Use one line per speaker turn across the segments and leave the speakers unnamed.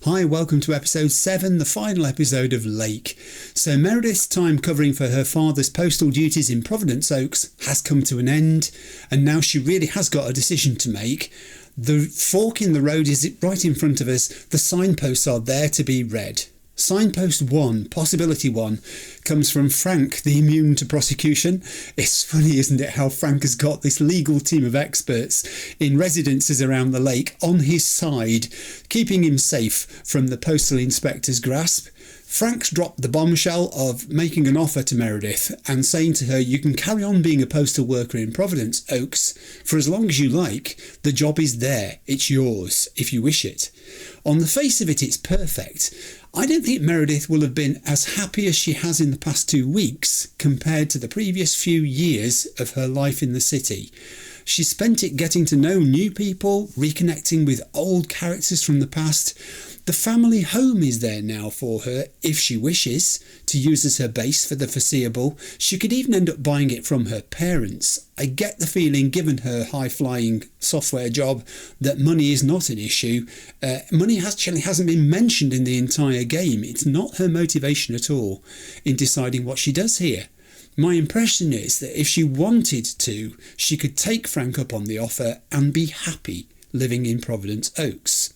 Hi, welcome to episode 7, the final episode of Lake. So Meredith's time covering for her father's postal duties in Providence Oaks has come to an end, and now she really has got a decision to make. The fork in the road is right in front of us. The signposts are there to be read. Signpost 1, possibility 1, comes from Frank, the immune to prosecution. It's funny, isn't it, how Frank has got this legal team of experts in residences around the lake on his side, keeping him safe from the postal inspector's grasp. Frank's dropped the bombshell of making an offer to Meredith and saying to her, you can carry on being a postal worker in Providence Oaks for as long as you like. The job is there. It's yours if you wish it. On the face of it, it's perfect. I don't think Meredith will have been as happy as she has in the past 2 weeks compared to the previous few years of her life in the city. She spent it getting to know new people, reconnecting with old characters from the past. The family home is there now for her if she wishes to use as her base for the foreseeable. She could even end up buying it from her parents. I get the feeling, given her high-flying software job, that money is not an issue. Money actually hasn't been mentioned in the entire game. It's not her motivation at all in deciding what she does here. My impression is that if she wanted to, she could take Frank up on the offer and be happy living in Providence Oaks.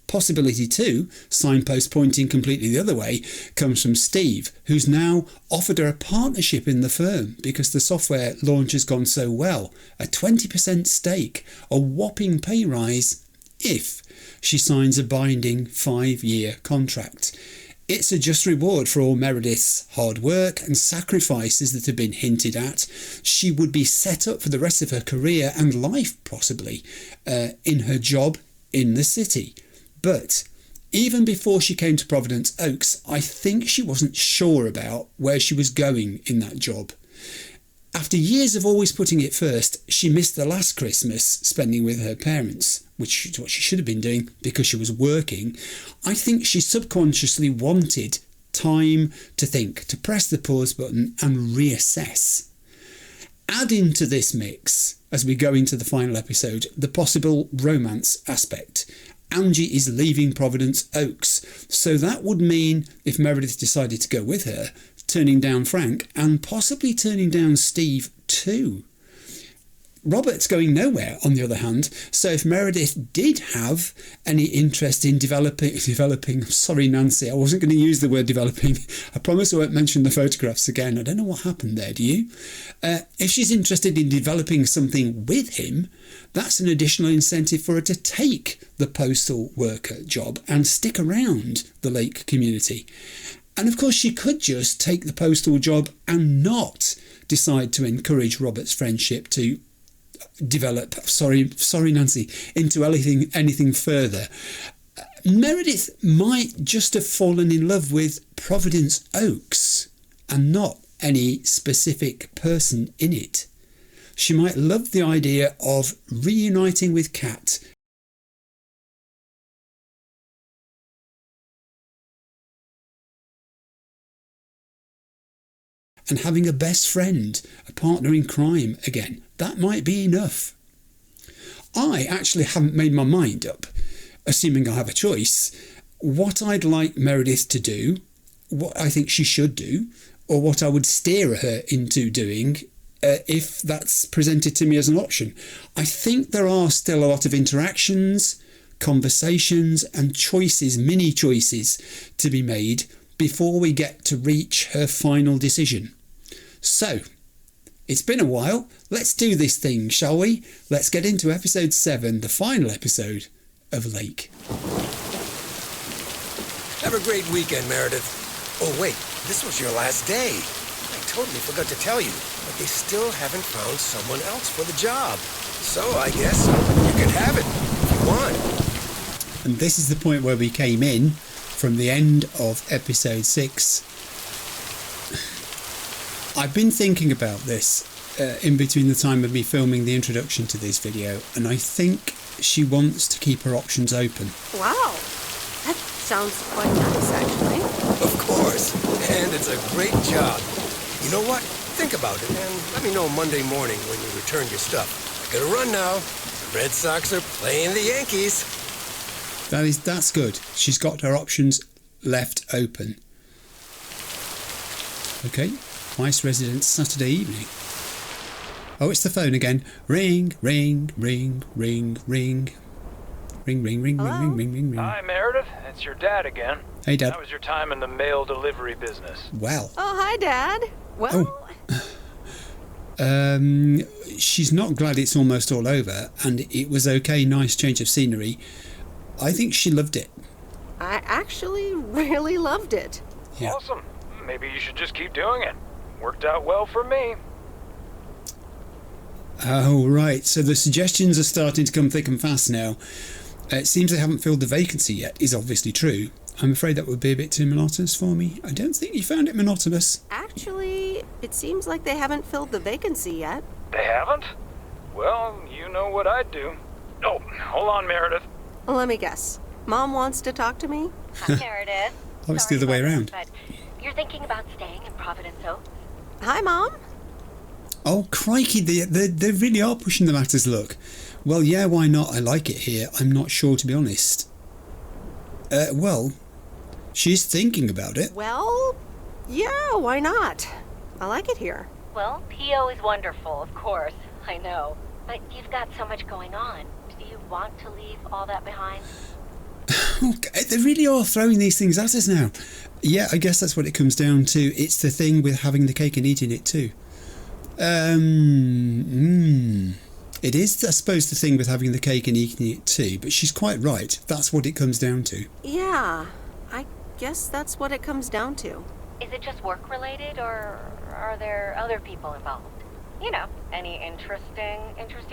Possibility 2, signpost pointing completely the other way, comes from Steve, who's now offered her a partnership in the firm because the software launch has gone so well. A 20% stake, a whopping pay rise if she signs a binding 5-year contract. It's a just reward for all Meredith's hard work and sacrifices that have been hinted at. She would be set up for the rest of her career and life, possibly, in her job in the city. But even before she came to Providence Oaks, I think she wasn't sure about where she was going in that job. After years of always putting it first, she missed the last Christmas spending with her parents, which is what she should have been doing because she was working. I think she subconsciously wanted time to think, to press the pause button and reassess. Add into this mix, as we go into the final episode, the possible romance aspect. Angie is leaving Providence Oaks, so that would mean, if Meredith decided to go with her, turning down Frank and possibly turning down Steve too. Robert's going nowhere, on the other hand, so if Meredith did have any interest in developing, sorry Nancy, I wasn't going to use the word developing, I promise I won't mention the photographs again, I don't know what happened there, do you? If she's interested in developing something with him, that's an additional incentive for her to take the postal worker job and stick around the lake community. And of course she could just take the postal job and not decide to encourage Robert's friendship to develop, sorry Nancy, into anything further. Meredith might just have fallen in love with Providence Oaks and not any specific person in it. She might love the idea of reuniting with Kat and having a best friend, a partner in crime again. That might be enough. I actually haven't made my mind up, assuming I have a choice, what I'd like Meredith to do, what I think she should do, or what I would steer her into doing if that's presented to me as an option. I think there are still a lot of interactions, conversations and choices, mini choices to be made before we get to reach her final decision. So, it's been a while. Let's do this thing, shall we? Let's get into episode 7, the final episode of Lake.
Have a great weekend, Meredith. Oh, wait, this was your last day. I totally forgot to tell you, but they still haven't found someone else for the job. So I guess you can have it if you want.
And this is the point where we came in from the end of episode 6. I've been thinking about this in between the time of me filming the introduction to this video, and I think she wants to keep her options open.
Wow, that sounds quite nice, actually.
Of course, and it's a great job. You know what? Think about it, and let me know Monday morning when you return your stuff. I gotta run now. The Red Sox are playing the Yankees.
That's good. She's got her options left open. Okay, Vice residence Saturday evening. Oh, it's the phone again. Ring, ring, ring, ring, ring. Ring, ring, ring,
Hello?
ring, ring, ring, ring, ring.
Hi, Meredith. It's your dad again.
Hey, Dad.
How was your time in the mail delivery business?
Well,
Oh, hi, Dad. Well,
she's not glad it's almost all over, and it was okay, nice change of scenery. I think she loved it.
I actually really loved it.
Yeah.
Awesome. Maybe you should just keep doing it. Worked out well for me.
Oh, right. So the suggestions are starting to come thick and fast now. It seems they haven't filled the vacancy yet, is obviously true. I'm afraid that would be a bit too monotonous for me. I don't think you found it monotonous.
Actually, it seems like they haven't filled the vacancy yet.
They haven't? Well, you know what I'd do. Oh, hold on, Meredith.
Let me guess. Mom wants to talk to me?
Hi, Meredith.
Oh, it's the other way around.
But you're thinking about staying in Providence Oaks?
Hi, Mom.
Oh, crikey, they really are pushing the matters, look. Well, yeah, why not? I like it here. I'm not sure, to be honest. Well, she's thinking about it.
Well, yeah, why not? I like it here.
Well, PO is wonderful, of course. I know. But you've got so much going on. Do you want to leave all that behind?
Okay, they really are throwing these things at us now. Yeah, I guess that's what it comes down to. It's the thing with having the cake and eating it too. It is, I suppose, the thing with having the cake and eating it too, but she's quite right. That's what it comes down to.
Yeah, I guess that's what it comes down to.
Is it just work-related, or are there other people involved? You know, any interesting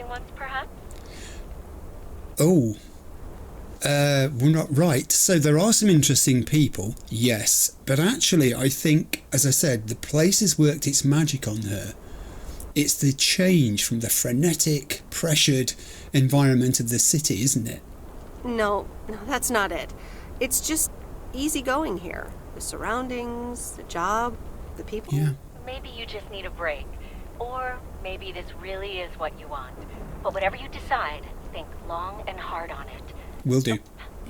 ones, perhaps?
Oh. Well, not right. So there are some interesting people, yes. But actually, I think, as I said, the place has worked its magic on her. It's the change from the frenetic, pressured environment of the city, isn't it?
No, that's not it. It's just easygoing here. The surroundings, the job, the people.
Yeah.
Maybe you just need a break. Or maybe this really is what you want. But whatever you decide, think long and hard on it.
Will do.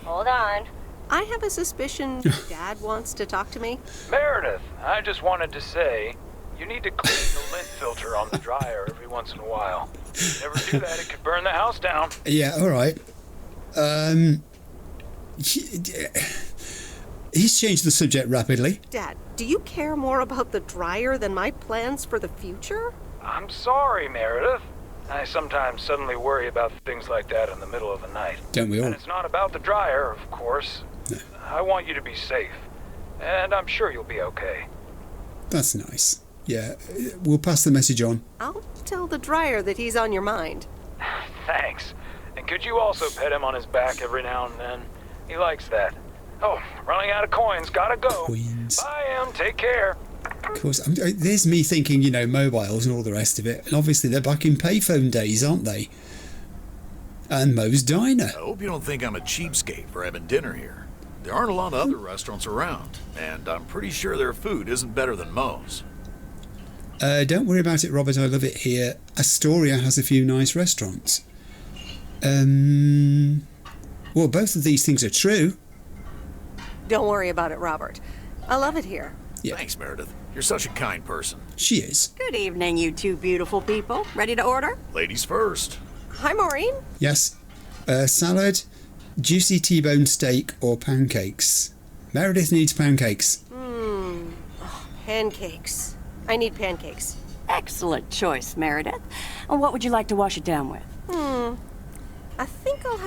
Hold on.
I have a suspicion Dad wants to talk to me.
Meredith, I just wanted to say, you need to clean the lint filter on the dryer every once in a while. If you never do that, it could burn the house down.
Yeah, all right. He's changed the subject rapidly.
Dad, do you care more about the dryer than my plans for the future?
I'm sorry, Meredith. I sometimes suddenly worry about things like that in the middle of the night.
Don't we all?
And it's not about the dryer, of course.
No.
I want you to be safe. And I'm sure you'll be okay.
That's nice. Yeah, we'll pass the message on.
I'll tell the dryer that he's on your mind.
Thanks. And could you also pet him on his back every now and then? He likes that. Oh, running out of coins. Gotta go.
Coins.
Bye, Em. Take care.
Of course, there's me thinking, mobiles and all the rest of it. And obviously they're back in payphone days, aren't they? And Moe's Diner.
I hope you don't think I'm a cheapskate for having dinner here. There aren't a lot of other restaurants around, and I'm pretty sure their food isn't better than Moe's.
Don't worry about it, Robert. I love it here. Astoria has a few nice restaurants. Well, both of these things are true.
Don't worry about it, Robert. I love it here.
Yeah.
Thanks, Meredith. You're such a kind person.
She is.
Good evening, you two beautiful people. Ready to order?
Ladies first.
Hi, Maureen.
Yes. Salad, juicy T-bone steak, or pancakes. Meredith needs pancakes.
Pancakes. I need pancakes.
Excellent choice, Meredith. And what would you like to wash it down with?
I think I'll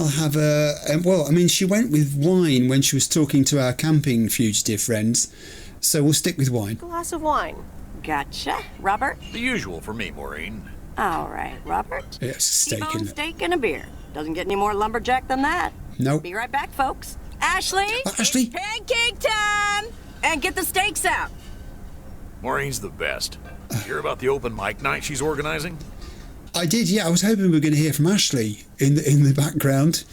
have
she went with wine when she was talking to our camping fugitive friends. So we'll stick with wine.
glass of wine.
Gotcha. Robert?
The usual for me, Maureen.
All right, Robert.
Yes, steak
T-bone
in it.
steak and a beer. Doesn't get any more lumberjack than that.
Nope.
Be right back, folks. Ashley?
Ashley?
It's pancake time! And get the steaks out.
Maureen's the best. Hear about the open mic night she's organizing?
I did, yeah. I was hoping we were going to hear from Ashley in the background.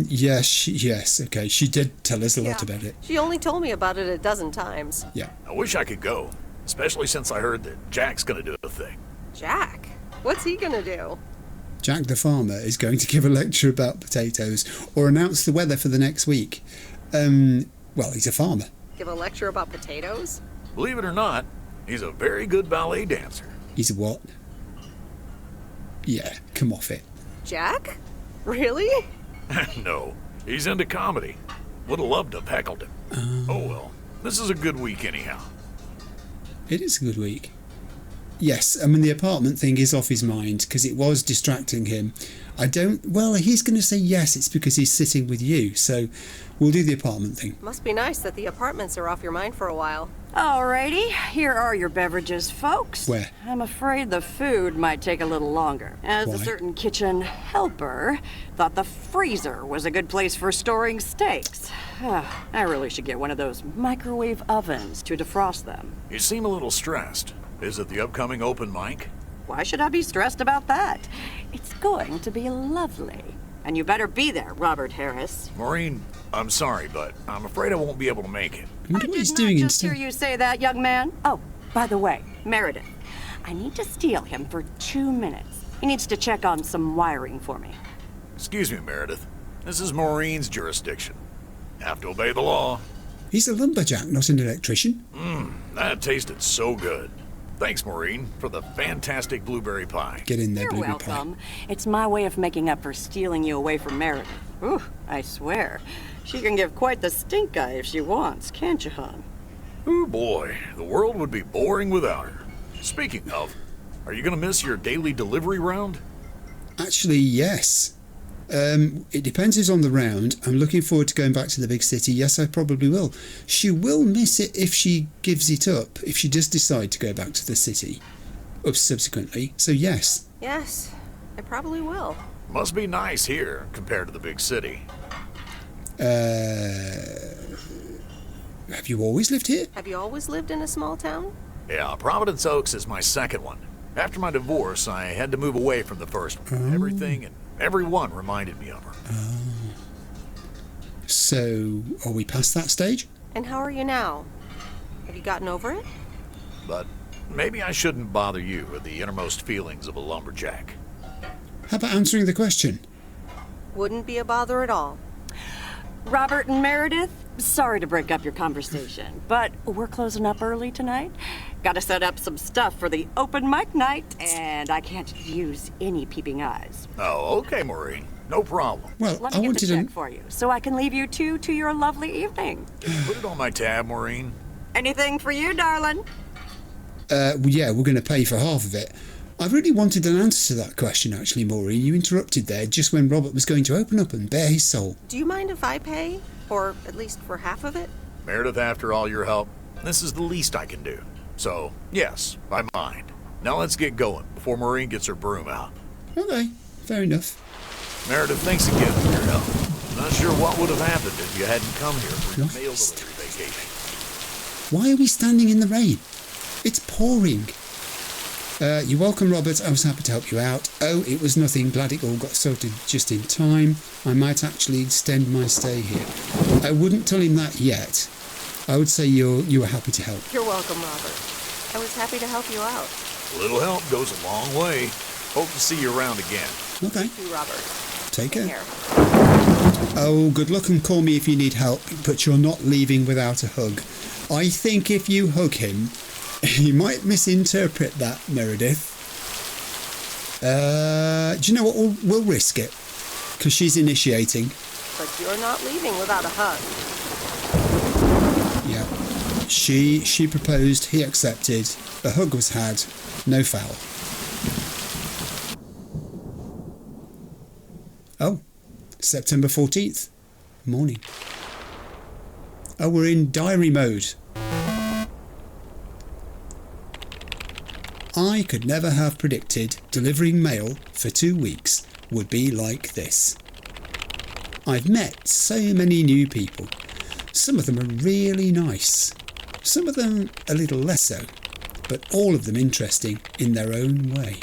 Yes, okay. She did tell us a lot about it.
She only told me about it a dozen times.
Yeah.
I wish I could go, especially since I heard that Jack's gonna do a thing.
Jack? What's he gonna do?
Jack the farmer is going to give a lecture about potatoes or announce the weather for the next week. Well, he's a farmer.
Give a lecture about potatoes?
Believe it or not, he's a very good ballet dancer.
He's a what? Yeah, come off it.
Jack? Really?
No, he's into comedy. Would have loved to have heckled him. Oh well, this is a good week anyhow.
It is a good week. Yes, I mean, the apartment thing is off his mind because it was distracting him. Well, he's going to say yes, it's because he's sitting with you, so we'll do the apartment thing.
Must be nice that the apartments are off your mind for a while.
Alrighty, here are your beverages, folks.
Where?
I'm afraid the food might take a little longer, as
Why?
a certain kitchen helper thought the freezer was a good place for storing steaks. I really should get one of those microwave ovens to defrost them.
You seem a little stressed. Is it the upcoming open mic?
Why should I be stressed about that? It's going to be lovely. And you better be there, Robert Harris.
Maureen, I'm sorry, but I'm afraid I won't be able to make it.
I wonder
I
what he's
did
doing
not just
instead.
hear you say that, young man. Oh, by the way, Meredith, I need to steal him for 2 minutes. He needs to check on some wiring for me.
Excuse me, Meredith. This is Maureen's jurisdiction. Have to obey the law.
He's a lumberjack, not an electrician.
That tasted so good. Thanks, Maureen, for the fantastic blueberry pie.
Get in there,
You're
blueberry
welcome.
pie.
It's my way of making up for stealing you away from Meredith. Ooh, I swear. She can give quite the stink eye if she wants, can't you, hon?
Oh boy, the world would be boring without her. Speaking of, are you gonna miss your daily delivery round?
Actually, yes. It depends who's on the round. I'm looking forward to going back to the big city. Yes, I probably will. She will miss it if she gives it up, if she does decide to go back to the city subsequently. So yes.
Yes, I probably will.
Must be nice here compared to the big city.
Have you always lived here?
Have you always lived in a small town?
Yeah, Providence Oaks is my second one. After my divorce, I had to move away from the first one. Everything and everyone reminded me of her.
So, are we past that stage?
And how are you now? Have you gotten over it?
But maybe I shouldn't bother you with the innermost feelings of a lumberjack.
How about answering the question?
Wouldn't be a bother at all.
Robert and Meredith, sorry to break up your conversation, but we're closing up early tonight. Gotta set up some stuff for the open mic night, and I can't use any peeping eyes.
Oh, okay, Maureen. No problem.
Well,
Let
I
me get
wanted
the check
to...
for you, so I can leave you two to your lovely evening.
Put it on my tab, Maureen.
Anything for you, darling?
yeah, we're going to pay for half of it. I really wanted an answer to that question, actually, Maureen. You interrupted there just when Robert was going to open up and bare his soul.
Do you mind if I pay? Or at least for half of it?
Meredith, after all your help, this is the least I can do. So, yes, I mind. Now let's get going before Maureen gets her broom out.
Okay, fair enough.
Meredith, thanks again for your help. Not sure what would have happened if you hadn't come here for your mail delivery vacation.
Why are we standing in the rain? It's pouring. You're welcome, Robert. I was happy to help you out. Oh, it was nothing. Glad it all got sorted just in time. I might actually extend my stay here. I wouldn't tell him that yet. I would say you were happy to help.
You're welcome, Robert. I was happy to help you out.
A little help goes a long way. Hope to see you around again.
Okay,
Thank you, Robert.
take care.
Here.
Oh, good luck and call me if you need help, but you're not leaving without a hug. I think if you hug him, he might misinterpret that, Meredith. Do you know what? We'll risk it, because she's initiating.
But you're not leaving without a hug.
Yeah. She proposed, he accepted, a hug was had, no foul. Oh, September 14th, morning. Oh, we're in diary mode. I could never have predicted delivering mail for 2 weeks would be like this. I've met so many new people. Some of them are really nice. Some of them a little less so, but all of them interesting in their own way.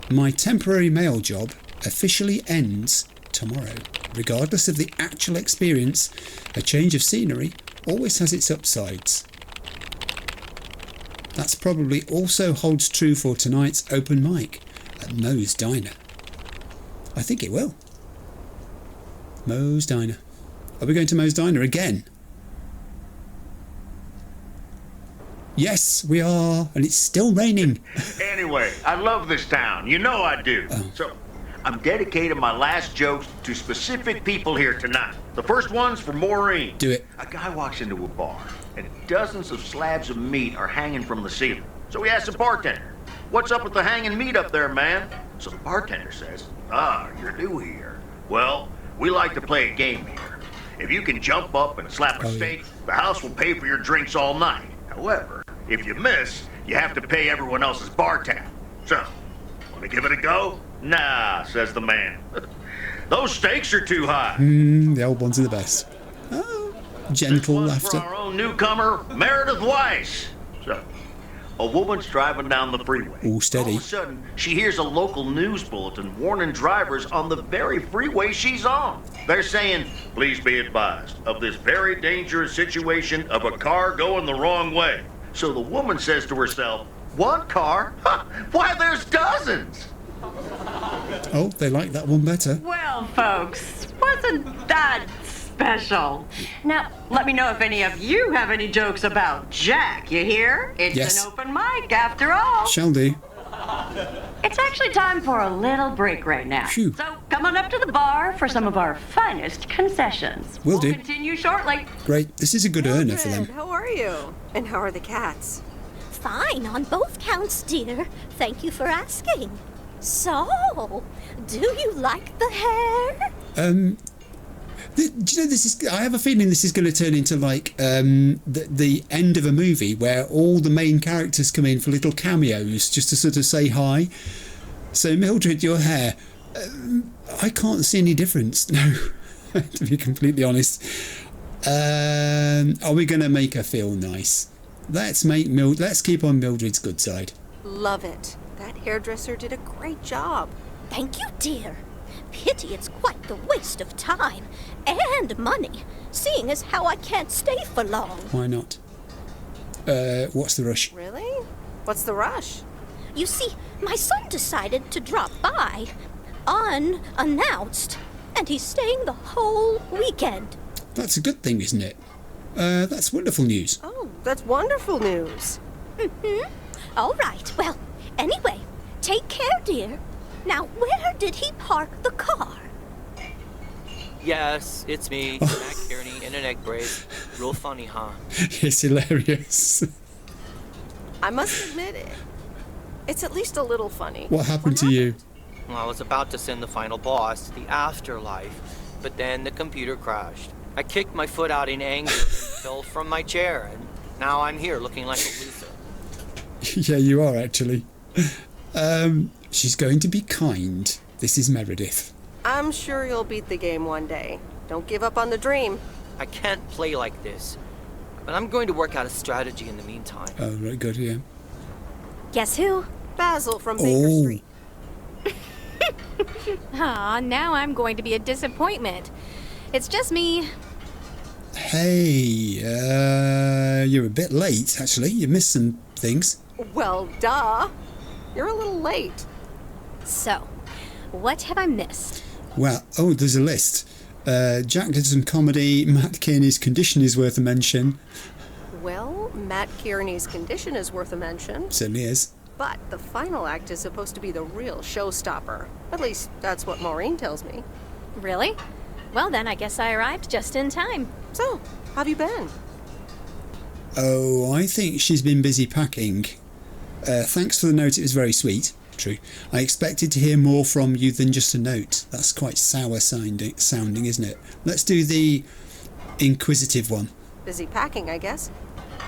My temporary mail job officially ends tomorrow. Regardless of the actual experience, a change of scenery always has its upsides. That's probably also holds true for tonight's open mic. at Moe's Diner. I think it will. Moe's Diner. Are we going to Moe's Diner again? Yes, we are, and it's still raining.
Anyway, I love this town. You know I do.
Oh.
So, I'm dedicating my last jokes to specific people here tonight. The first one's for Maureen.
Do it.
A guy walks into a bar, and dozens of slabs of meat are hanging from the ceiling. So he asks the bartender, "What's up with the hanging meat up there, man?" So the bartender says, "You're new here. Well, we like to play a game here. If you can jump up and slap a steak, the house will pay for your drinks all night. However, if you miss, you have to pay everyone else's bar tab. So, want to give it a go?" "Nah," says the man. "Those stakes are too high."
The old ones are the best. Oh, gentle
This one's
laughter.
for our own newcomer, Meredith Weiss. So, a woman's driving down the freeway.
All steady.
All of a sudden, she hears a local news bulletin warning drivers on the very freeway she's on. They're saying, "Please be advised of this very dangerous situation of a car going the wrong way." So the woman says to herself, "One car? Why, there's dozens."
Oh, they like that one better.
Well, folks, wasn't that special? Now, let me know if any of you have any jokes about Jack, you hear? It's
Yes.
an open mic after all.
Shall do.
It's actually time for a little break right now.
Phew.
So come on up to the bar for some of our finest concessions.
Will do.
We'll continue shortly.
Great. This is a good earner for
Mildred,
them.
how are you? And how are the cats?
Fine on both counts, dear. Thank you for asking. So, do you like the hair?
Do you know, this is? I have a feeling this is going to turn into like the end of a movie where all the main characters come in for little cameos just to sort of say hi. So, Mildred, your hair, I can't see any difference. No, to be completely honest. Are we going to make her feel nice? Let's keep on Mildred's good side.
Love it. That hairdresser did a great job.
Thank you, dear. Pity it's quite the waste of time and money, seeing as how I can't stay for long.
Why not? What's the rush?
Really? What's the rush?
You see, my son decided to drop by, unannounced, and he's staying the whole weekend.
That's a good thing, isn't it? That's wonderful news.
Oh, that's wonderful news.
All right, well, anyway, take care, dear. Now, where did he park the car?
Yes, it's me, Matt Kearney, in an egg brace. Real funny, huh?
It's hilarious.
I must admit it. It's at least a little funny.
What happened to you?
Well, I was about to send the final boss to the afterlife, but then the computer crashed. I kicked my foot out in anger and fell from my chair, and now I'm here looking like a loser.
Yeah, you are actually. She's going to be kind. This is Meredith.
I'm sure you'll beat the game one day. Don't give up on the dream.
I can't play like this, but I'm going to work out a strategy in the meantime.
Oh, right, good, yeah.
Guess who?
Basil from Baker
Oh.
Street.
Aw, now I'm going to be a disappointment. It's just me.
Hey, you're a bit late, actually. You missed some things.
Well, duh. You're a little late.
So, what have I missed?
Well, oh, there's a list. Jack did some comedy. Matt Kearney's condition is worth a mention.
Well, Matt Kearney's condition is worth a mention,
Certainly is.
but the final act is supposed to be the real showstopper. At least, that's what Maureen tells me.
Really? Well, then I guess I arrived just in time.
So, how have you been?
Oh, I think she's been busy packing. Thanks for the note, it was very sweet. True. I expected to hear more from you than just a note. That's quite sour sounding, isn't it? Let's do the inquisitive one.
Busy packing, I guess.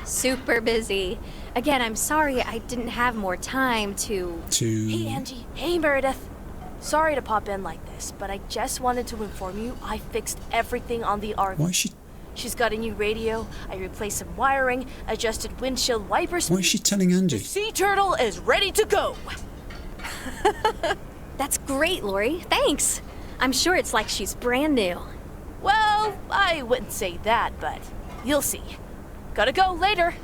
Super busy. Again, I'm sorry I didn't have more time to...
Hey, Angie. Hey, Meredith. Sorry to pop in like this, but I just wanted to inform you I fixed everything on the RV.
Why is she...
She's got a new radio, I replaced some wiring, adjusted windshield wipers.
Why is she telling Angie?
The sea turtle is ready to go.
That's great, Lori. Thanks. I'm sure it's like she's brand new.
Well, I wouldn't say that, but you'll see. Gotta go later.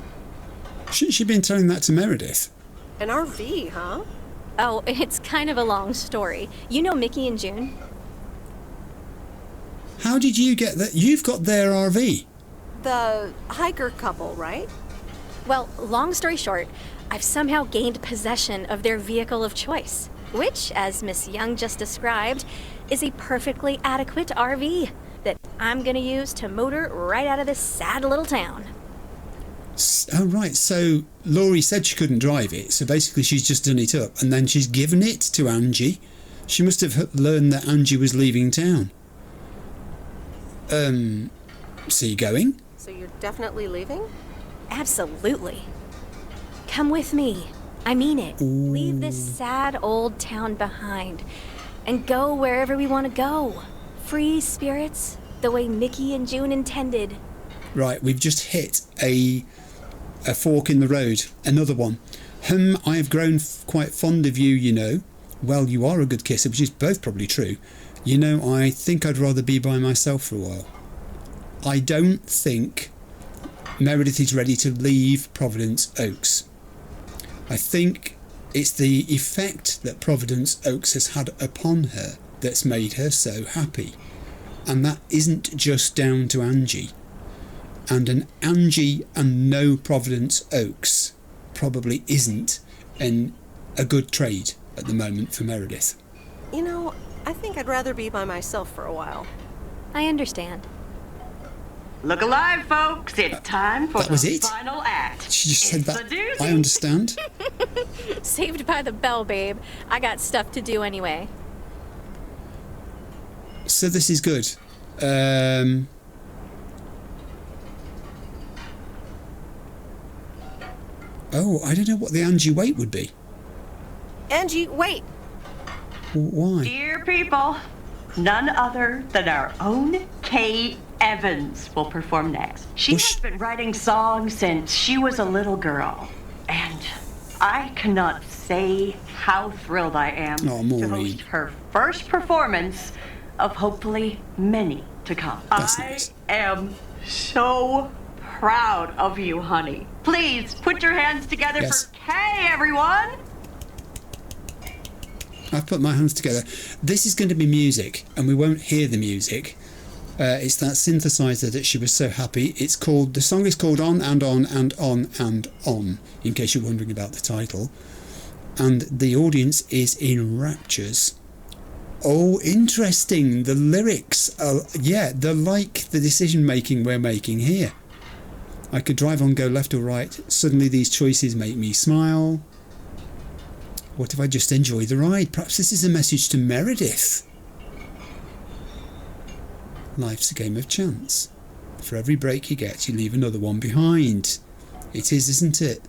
Shouldn't she been telling that to Meredith?
An RV, huh?
Oh, it's kind of a long story. You know Mickey and June?
How did you get that? You've got their RV.
The hiker couple, right?
Well, long story short, I've somehow gained possession of their vehicle of choice, which, as Miss Young just described, is a perfectly adequate RV that I'm gonna use to motor right out of this sad little town.
Oh, right. So Laurie said she couldn't drive it, so basically she's just done it up, and then she's given it to Angie. She must have learned that Angie was leaving town. So you going?
So you're definitely leaving?
Absolutely. Come with me. I mean it.
Ooh.
Leave this sad old town behind and go wherever we want to go. Free spirits, the way Mickey and June intended.
Right, we've just hit a fork in the road. Another one. I have grown quite fond of you, you know. Well, you are a good kisser, which is both probably true. You know, I think I'd rather be by myself for a while. I don't think Meredith is ready to leave Providence Oaks. I think it's the effect that Providence Oaks has had upon her that's made her so happy. And that isn't just down to Angie. And an Angie and no Providence Oaks probably isn't a good trade at the moment for Meredith.
You know, I think I'd rather be by myself for a while.
I understand.
Look alive, folks. It's time for the final act.
She just said that. I understand.
Saved by the bell, babe. I got stuff to do anyway.
So this is good. Oh, I don't know what the Angie weight would be.
Angie, wait!
Why?
Dear people, none other than our own Kay Evans will perform next. She has been writing songs since she was a little girl. And I cannot say how thrilled I am to host her first performance of hopefully many to come. I am so proud of you, honey. Please put your hands together for Kay, everyone.
I've put my hands together. This is going to be music, and we won't hear the music. It's that synthesizer that she was so happy. The song is called On and On and On and On, in case you're wondering about the title. And the audience is in raptures. Oh, interesting. The lyrics they're like the decision making we're making here. I could drive on, go left or right. Suddenly these choices make me smile. What if I just enjoy the ride? Perhaps this is a message to Meredith. Life's a game of chance. For every break you get, you leave another one behind. It is, isn't it?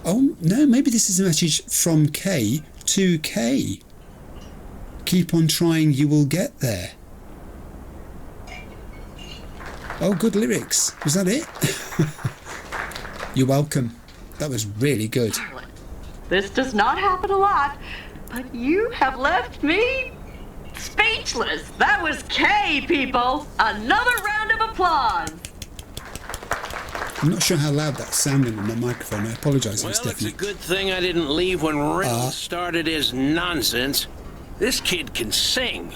Oh, no, maybe this is a message from Kay to Kay. Keep on trying, you will get there. Oh, good lyrics. Was that it? You're welcome. That was really good.
This does not happen a lot, but you have left me speechless. That was Kay, people. Another round of applause.
I'm not sure how loud that sounded on my microphone. I apologise,
Well,
Stephanie.
it's a good thing I didn't leave when Rick started his nonsense. This kid can sing.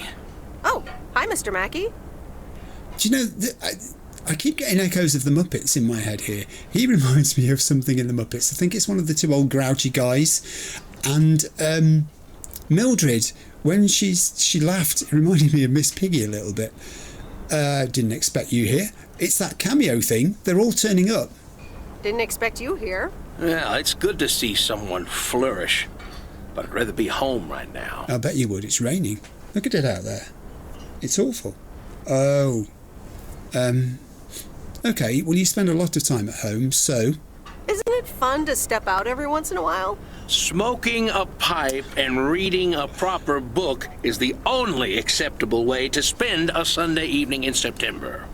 Oh, hi, Mr. Mackey.
Do you know, I keep getting echoes of the Muppets in my head here. He reminds me of something in the Muppets. I think it's one of the two old grouchy guys. And Mildred, when she laughed, it reminded me of Miss Piggy a little bit. Didn't expect you here. It's that cameo thing. They're all turning up.
Didn't expect you here.
Yeah, it's good to see someone flourish. But I'd rather be home right now.
I bet you would. It's raining. Look at it out there. It's awful. Oh. Okay, well, you spend a lot of time at home, so...
Isn't it fun to step out every once in a while?
Smoking a pipe and reading a proper book is the only acceptable way to spend a Sunday evening in September.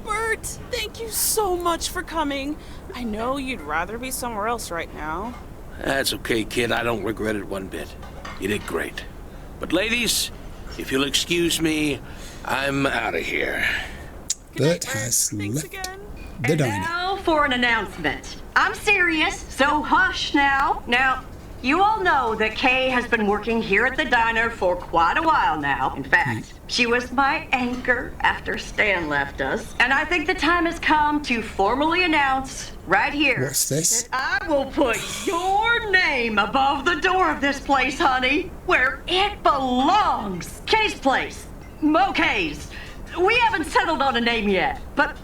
Bert, thank you so much for coming. I know you'd rather be somewhere else right now.
That's okay, kid. I don't regret it one bit. You did great. But ladies, if you'll excuse me, I'm out of here.
Bert has left the
And
diner.
now for an announcement. I'm serious, so hush now. Now, you all know that Kay has been working here at the diner for quite a while now. In fact, she was my anchor after Stan left us. And I think the time has come to formally announce right here.
What's this?
That I will put your name above the door of this place, honey, where it belongs. Kay's place. Kay's. We haven't settled on a name yet, but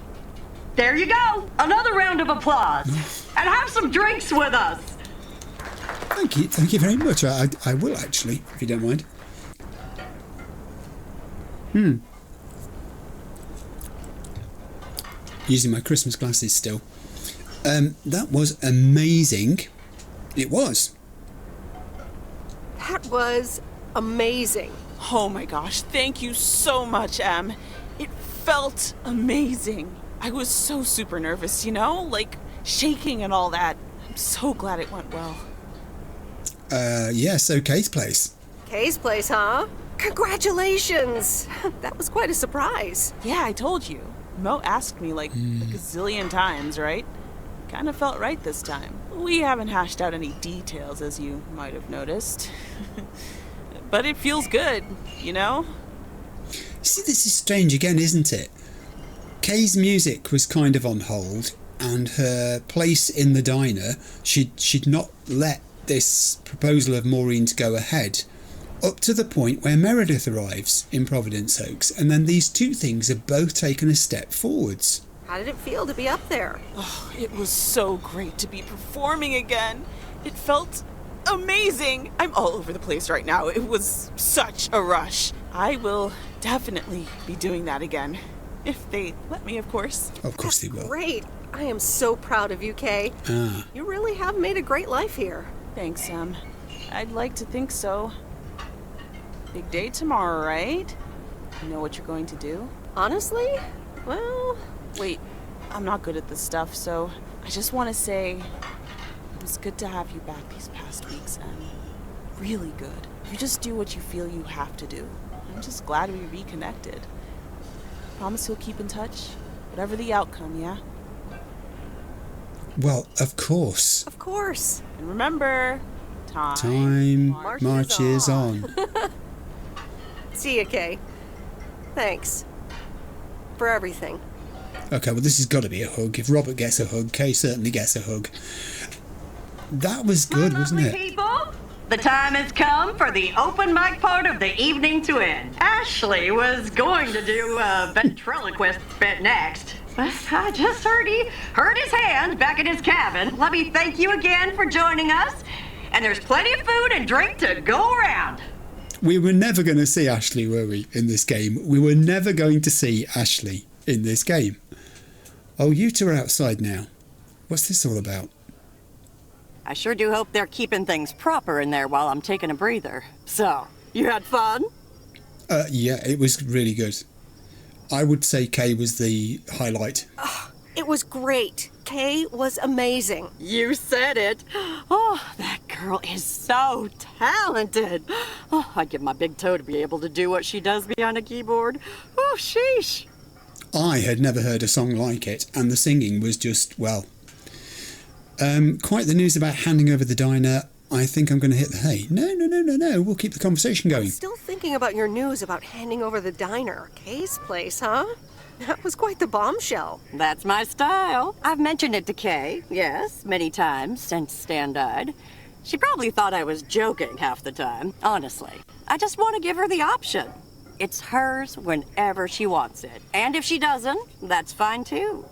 there you go. Another round of applause. And have some drinks with us.
Thank you very much. I will actually, if you don't mind. Using my Christmas glasses still. That was amazing. It was.
That was amazing.
Oh my gosh, thank you so much, Em. It felt amazing. I was so super nervous, like shaking and all that. I'm so glad it went well.
Yeah, so Kay's place.
Kay's place, huh? Congratulations! That was quite a surprise.
Yeah, I told you. Mo asked me like a gazillion times, right? Kind of felt right this time. We haven't hashed out any details, as you might have noticed. But it feels good,
See, this is strange again, isn't it? Kay's music was kind of on hold, and her place in the diner, she'd not let this proposal of Maureen's go ahead, up to the point where Meredith arrives in Providence Oaks, and then these two things have both taken a step forwards.
How did it feel to be up there?
Oh, it was so great to be performing again. It felt amazing. I'm all over the place right now. It was such a rush. I will definitely be doing that again. If they let me, of course.
Of course they will.
Great. I am so proud of you, Kay. You really have made a great life here.
Thanks, Em. I'd like to think so. Big day tomorrow, right? You know what you're going to do?
Honestly? Well...
Wait, I'm not good at this stuff, so I just want to say it was good to have you back these past weeks, Em. Really good. You just do what you feel you have to do. I'm just glad we reconnected. Promise you'll keep in touch, whatever the outcome, yeah?
Well, of course.
Of course.
And remember, time
marches on.
See ya, Kay. Thanks. For everything.
Okay, well, this has got to be a hug. If Robert gets a hug, Kay certainly gets a hug. That was good, wasn't it?
People, the time has come for the open mic part of the evening to end. Ashley was going to do a ventriloquist bit next, but I just heard he hurt his hand back in his cabin. Let me thank you again for joining us, and there's plenty of food and drink to go around.
We were never going to see Ashley, were we, in this game? We were never going to see Ashley in this game. Oh, you two are outside now. What's this all about?
I sure do hope they're keeping things proper in there while I'm taking a breather. So, you had fun?
Yeah, it was really good. I would say Kay was the highlight.
It was great. Kay was amazing.
You said it. Oh, that girl is so talented. Oh, I'd give my big toe to be able to do what she does behind a keyboard. Oh, sheesh.
I had never heard a song like it, and the singing was just, well... quite the news about handing over the diner. I think I'm going to hit the hay. No. We'll keep the conversation going.
I'm still thinking about your news about handing over the diner. Kay's place, huh? That was quite the bombshell.
That's my style. I've mentioned it to Kay, yes, many times since Stan died. She probably thought I was joking half the time, honestly. I just want to give her the option. It's hers whenever she wants it. And if she doesn't, that's fine too.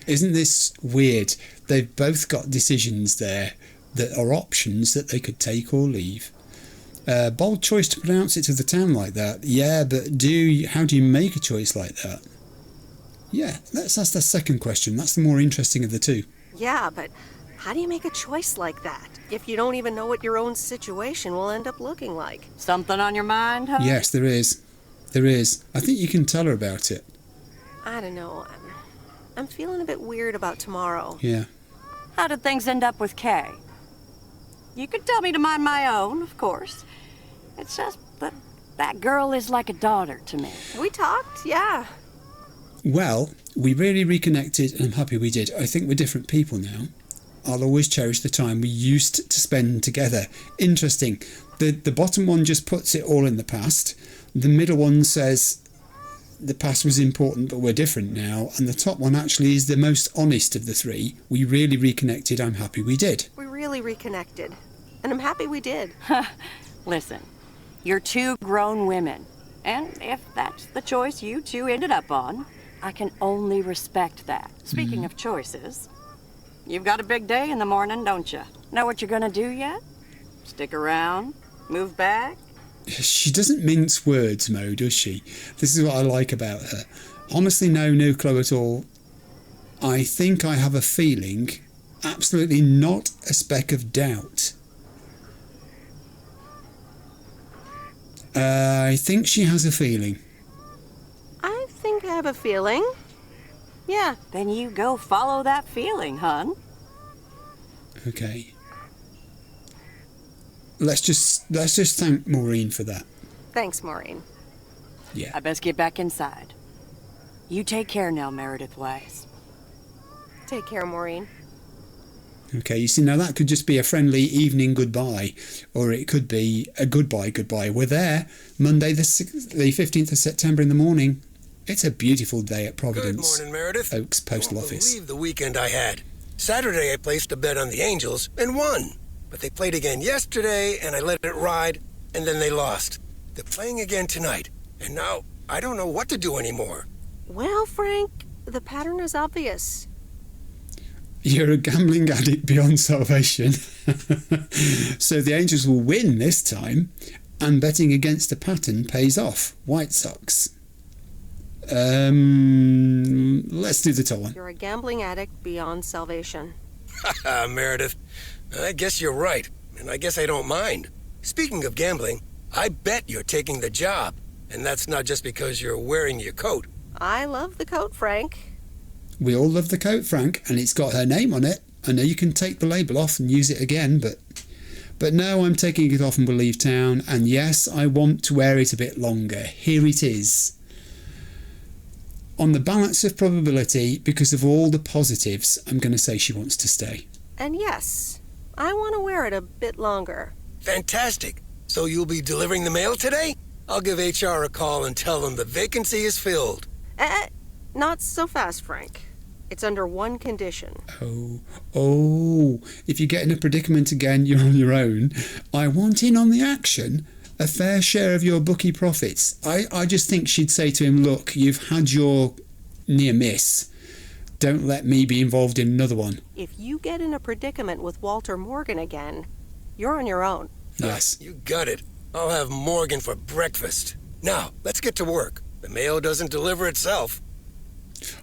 Isn't this weird? They've both got decisions there that are options that they could take or leave. Bold choice to pronounce it to the town like that. Yeah, but how do you make a choice like that? Yeah, that's the second question. That's the more interesting of the two.
Yeah, but how do you make a choice like that if you don't even know what your own situation will end up looking like?
Something on your mind, huh?
Yes, there is. There is. I think you can tell her about it.
I don't know. I'm feeling a bit weird about tomorrow.
Yeah.
How did things end up with Kay? You could tell me to mind my own, of course. It's just that girl is like a daughter to me.
We talked, yeah.
Well, we really reconnected and I'm happy we did. I think we're different people now. I'll always cherish the time we used to spend together. Interesting. The bottom one just puts it all in the past. The middle one says the past was important but we're different now. And the top one actually is the most honest of the three. We really reconnected. I'm happy we did.
We really reconnected. And I'm happy we did.
Listen, you're two grown women. And if that's the choice you two ended up on, I can only respect that. Speaking of choices, you've got a big day in the morning, don't you? Know what you're gonna do yet? Stick around? Move back?
She doesn't mince words, Mo, does she? This is what I like about her. Honestly, no clue at all. I think I have a feeling, absolutely not a speck of doubt. I think she has a feeling.
I think I have a feeling. Yeah.
Then you go follow that feeling, hun.
Okay. Let's just thank Maureen for that.
Thanks, Maureen.
Yeah.
I best get back inside. You take care now, Meredith Weiss.
Take care, Maureen.
Okay, you see, now that could just be a friendly evening goodbye, or it could be a goodbye. We're there Monday the 15th of September in the morning. It's a beautiful day at Providence.
Good morning, Meredith.
Oaks Postal Office.
Believe the weekend I had. Saturday I placed a bet on the Angels and won. But they played again yesterday and I let it ride and then they lost. They're playing again tonight. And now I don't know what to do anymore.
Well, Frank, the pattern is obvious.
You're a gambling addict beyond salvation. So the Angels will win this time, and betting against the pattern pays off. White Sox. Let's do the top one.
You're a gambling addict beyond salvation.
Meredith, I guess you're right, and I guess I don't mind. Speaking of gambling, I bet you're taking the job, and that's not just because you're wearing your coat.
I love the coat, Frank.
We all love the coat, Frank, and it's got her name on it. I know you can take the label off and use it again, but no, I'm taking it off and will leave town, and yes, I want to wear it a bit longer. Here it is. On the balance of probability, because of all the positives, I'm going to say she wants to stay.
And yes, I want to wear it a bit longer.
Fantastic. So you'll be delivering the mail today? I'll give HR a call and tell them the vacancy is filled.
Not so fast, Frank. It's under one condition.
Oh, if you get in a predicament again, you're on your own. I want in on the action, a fair share of your bookie profits. I just think she'd say to him, look, you've had your near miss. Don't let me be involved in another one.
If you get in a predicament with Walter Morgan again, you're on your own.
Yes.
You got it. I'll have Morgan for breakfast. Now, let's get to work. The mail doesn't deliver itself.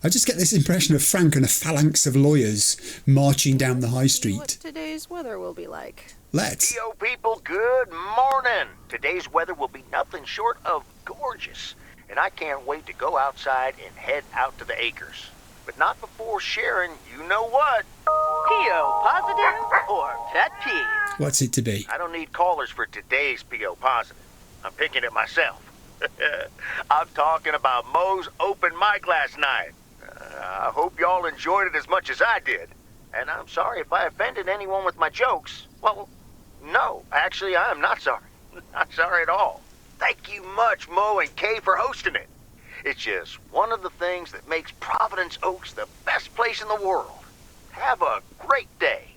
I just get this impression of Frank and a phalanx of lawyers marching down the high street.
What today's weather will be like.
Let's.
Yo, people, good morning. Today's weather will be nothing short of gorgeous, and I can't wait to go outside and head out to the acres. But not before sharing, you know what?
P.O. positive or pet peeve?
What's it to be?
I don't need callers for today's P.O. positive. I'm picking it myself. I'm talking about Mo's open mic last night. I hope y'all enjoyed it as much as I did. And I'm sorry if I offended anyone with my jokes. Well, no, actually, I'm not sorry. Not sorry at all. Thank you much, Mo and Kay, for hosting it. It's just one of the things that makes Providence Oaks the best place in the world. Have a great day.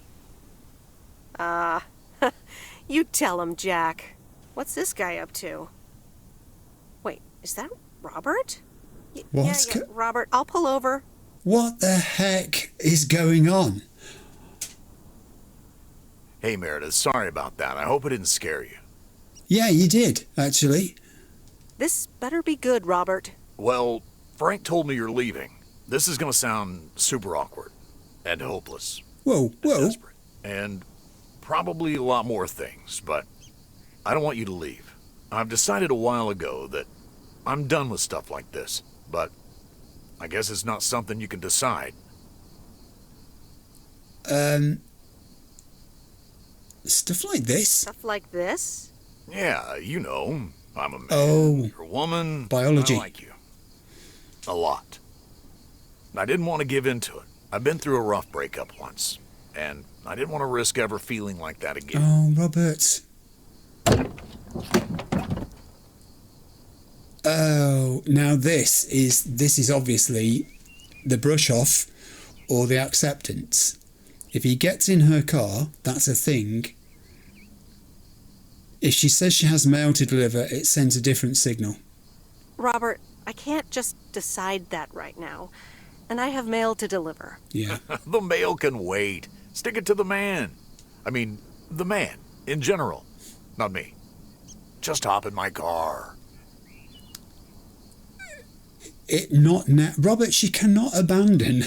You tell him, Jack. What's this guy up to? Wait, is that Robert?
What's
yeah, Robert, I'll pull over.
What the heck is going on?
Hey, Meredith, sorry about that. I hope it didn't scare you.
Yeah, you did, actually.
This better be good, Robert.
Well, Frank told me you're leaving. This is going to sound super awkward and hopeless.
Whoa.
Desperate, and probably a lot more things, but I don't want you to leave. I've decided a while ago that I'm done with stuff like this, but I guess it's not something you can decide.
Stuff like this?
Stuff like this?
Yeah, you know, I'm a man,
Oh.
you're a woman.
Biology.
I like you. A lot. I didn't want to give in to it. I've been through a rough breakup once, and I didn't want to risk ever feeling like that again.
Oh, Robert. Oh, now this is obviously the brush off or the acceptance. If he gets in her car, that's a thing. If she says she has mail to deliver, it sends a different signal.
Robert, I can't just decide that right now. And I have mail to deliver.
Yeah.
The mail can wait. Stick it to the man. I mean, the man, in general. Not me. Just hop in my car.
Robert, she cannot abandon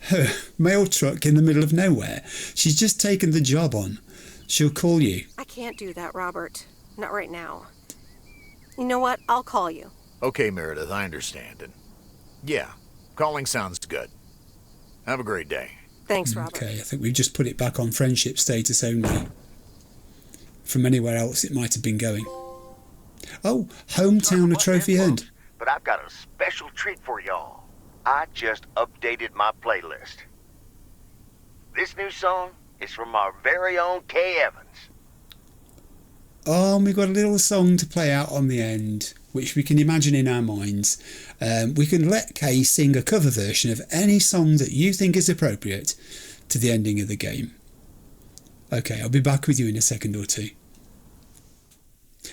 her mail truck in the middle of nowhere. She's just taken the job on. She'll call you.
I can't do that, Robert. Not right now. You know what? I'll call you.
Okay, Meredith, I understand. And yeah, calling sounds good. Have a great day.
Thanks, Robert.
Okay, I think we've just put it back on friendship status only. From anywhere else it might have been going. Oh, hometown a trophy earned.
But I've got a special treat for y'all. I just updated my playlist. This new song is from our very own Kay Evans.
Oh, and we've got a little song to play out on the end, which we can imagine in our minds. We can let Kay sing a cover version of any song that you think is appropriate to the ending of the game. Okay, I'll be back with you in a second or two.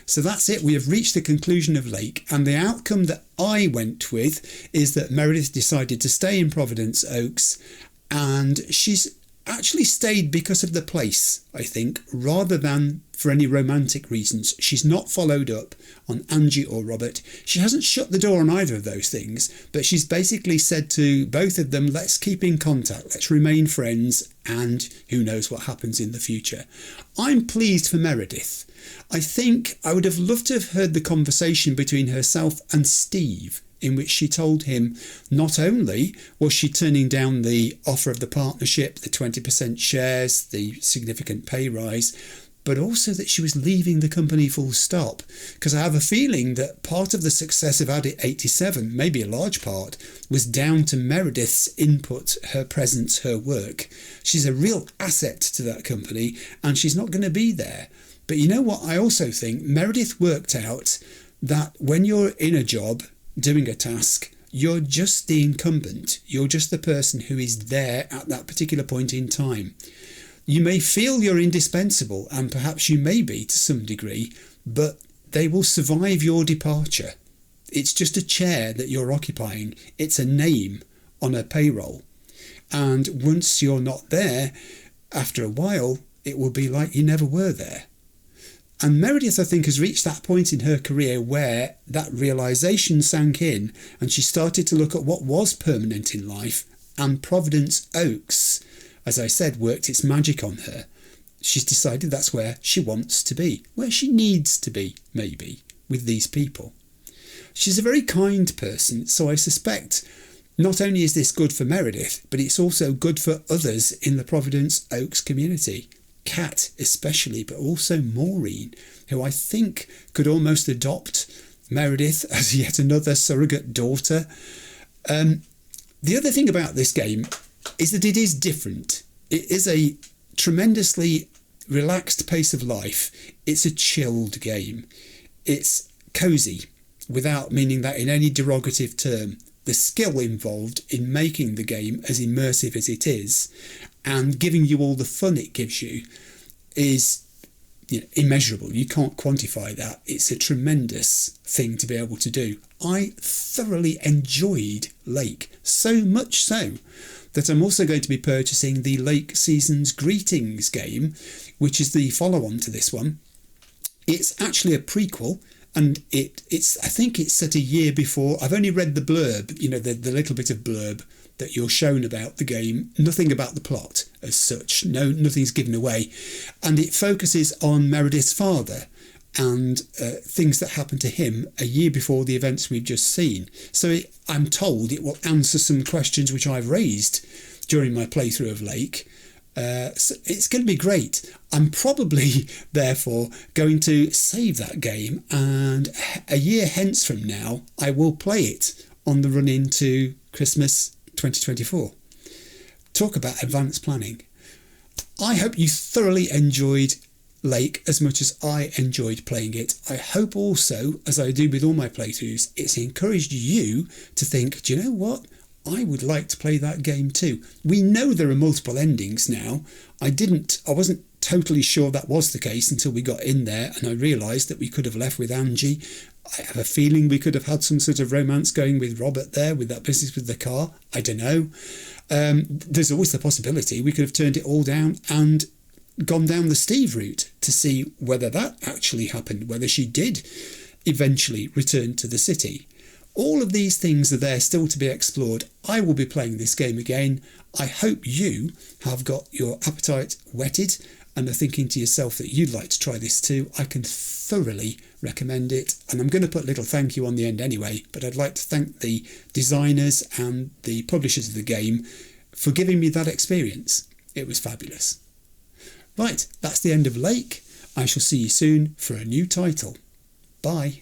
So that's it. We have reached the conclusion of Lake, and the outcome that I went with is that Meredith decided to stay in Providence Oaks, and she's actually stayed because of the place, I think, rather than for any romantic reasons. She's not followed up on Angie or Robert. She hasn't shut the door on either of those things, but she's basically said to both of them, let's keep in contact, let's remain friends, and who knows what happens in the future. I'm pleased for Meredith. I think I would have loved to have heard the conversation between herself and Steve, in which she told him not only was she turning down the offer of the partnership, the 20% shares, the significant pay rise, but also that she was leaving the company full stop. Because I have a feeling that part of the success of Ep7, maybe a large part, was down to Meredith's input, her presence, her work. She's a real asset to that company, and she's not going to be there. But you know what? I also think Meredith worked out that when you're in a job, doing a task, you're just the incumbent. You're just the person who is there at that particular point in time. You may feel you're indispensable, and perhaps you may be to some degree, but they will survive your departure. It's just a chair that you're occupying. It's a name on a payroll. And once you're not there, after a while, it will be like you never were there. And Meredith, I think, has reached that point in her career where that realisation sank in, and she started to look at what was permanent in life, and Providence Oaks, as I said, worked its magic on her. She's decided that's where she wants to be, where she needs to be, maybe, with these people. She's a very kind person, so I suspect not only is this good for Meredith, but it's also good for others in the Providence Oaks community. Kat especially, but also Maureen, who I think could almost adopt Meredith as yet another surrogate daughter. The other thing about this game is that it is different. It is a tremendously relaxed pace of life. It's a chilled game. It's cosy, without meaning that in any derogative term. The skill involved in making the game as immersive as it is and giving you all the fun it gives you is immeasurable. You can't quantify that. It's a tremendous thing to be able to do. I thoroughly enjoyed Lake, so much so that I'm also going to be purchasing the Lake Seasons Greetings game, which is the follow-on to this one. It's actually a prequel, and it's I think it's set a year before. I've only read the blurb, the little bit of blurb that you're shown about the game. Nothing about the plot as such. Nothing's given away. And it focuses on Meredith's father and things that happened to him a year before the events we've just seen. So I'm told it will answer some questions which I've raised during my playthrough of Lake. So it's going to be great. I'm probably, therefore, going to save that game, and a year hence from now, I will play it on the run into Christmas 2024. Talk about advanced planning. I hope you thoroughly enjoyed Lake as much as I enjoyed playing it. I hope also, as I do with all my playthroughs, it's encouraged you to think, do you know what? I would like to play that game too. We know there are multiple endings now. I wasn't totally sure that was the case until we got in there and I realised that we could have left with Angie. I have a feeling we could have had some sort of romance going with Robert there, with that business with the car. I don't know. There's always the possibility we could have turned it all down and gone down the Steve route to see whether that actually happened, whether she did eventually return to the city. All of these things are there still to be explored. I will be playing this game again. I hope you have got your appetite whetted and are thinking to yourself that you'd like to try this too. I can thoroughly recommend it, and I'm going to put a little thank you on the end anyway, but I'd like to thank the designers and the publishers of the game for giving me that experience. It was fabulous. Right, that's the end of Lake. I shall see you soon for a new title. Bye.